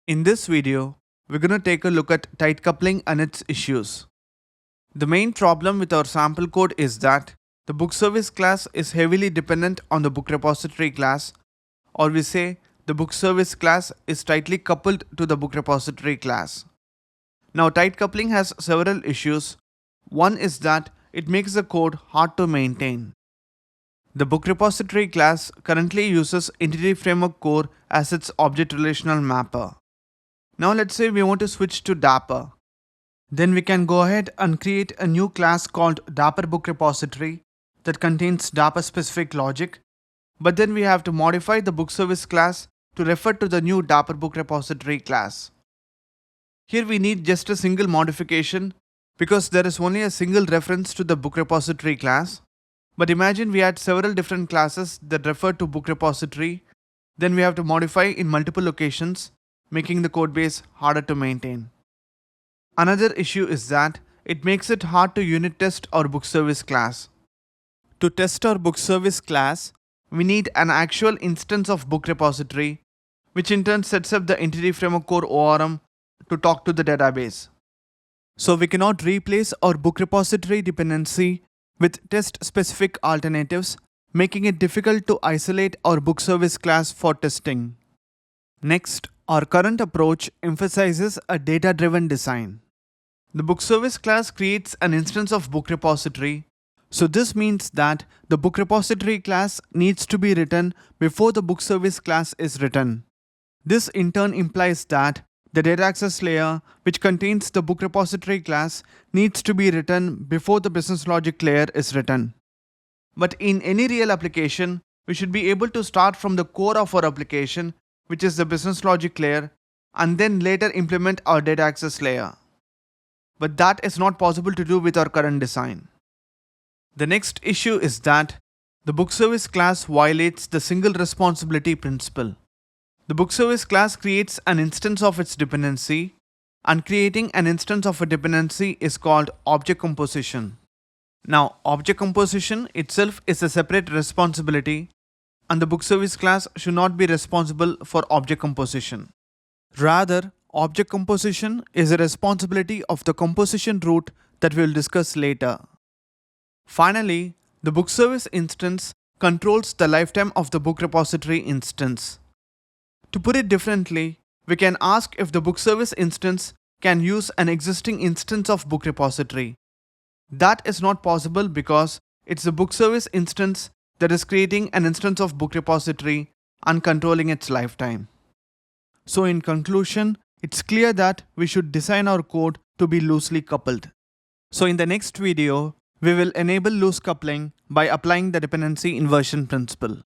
In this video, we're going to take a look at tight coupling and its issues. The main problem with our sample code is that the book service class is heavily dependent on the book repository class, or we say the book service class is tightly coupled to the book repository class. Now, tight coupling has several issues. One is that it makes the code hard to maintain. The book repository class currently uses Entity Framework Core as its object relational mapper. Now let's say we want to switch to Dapper. Then we can go ahead and create a new class called Dapper Book Repository that contains Dapper specific logic. But then we have to modify the book service class to refer to the new Dapper Book Repository class. Here we need just a single modification because there is only a single reference to the book repository class. But imagine we had several different classes that refer to book repository. Then we have to modify in multiple locations, making the codebase harder to maintain. Another issue is that it makes it hard to unit test our book service class. To test our book service class, we need an actual instance of book repository, which in turn sets up the Entity Framework Core ORM to talk to the database. So we cannot replace our book repository dependency with test-specific alternatives, making it difficult to isolate our book service class for testing. Next, our current approach emphasizes a data-driven design. The book service class creates an instance of book repository. So this means that the book repository class needs to be written before the book service class is written. This in turn implies that the data access layer, which contains the book repository class, needs to be written before the business logic layer is written. But in any real application, we should be able to start from the core of our application, which is the business logic layer, and then later implement our data access layer. But that is not possible to do with our current design. The next issue is that the book service class violates the single responsibility principle. The book service class creates an instance of its dependency, and creating an instance of a dependency is called object composition. Now, object composition itself is a separate responsibility, and the book service class should not be responsible for object composition. Rather, object composition is a responsibility of the composition root that we will discuss later. Finally, the book service instance controls the lifetime of the book repository instance. To put it differently, we can ask if the book service instance can use an existing instance of book repository. That is not possible because it's the book service instance that is creating an instance of book repository and controlling its lifetime. So in conclusion, it's clear that we should design our code to be loosely coupled. So in the next video, we will enable loose coupling by applying the dependency inversion principle.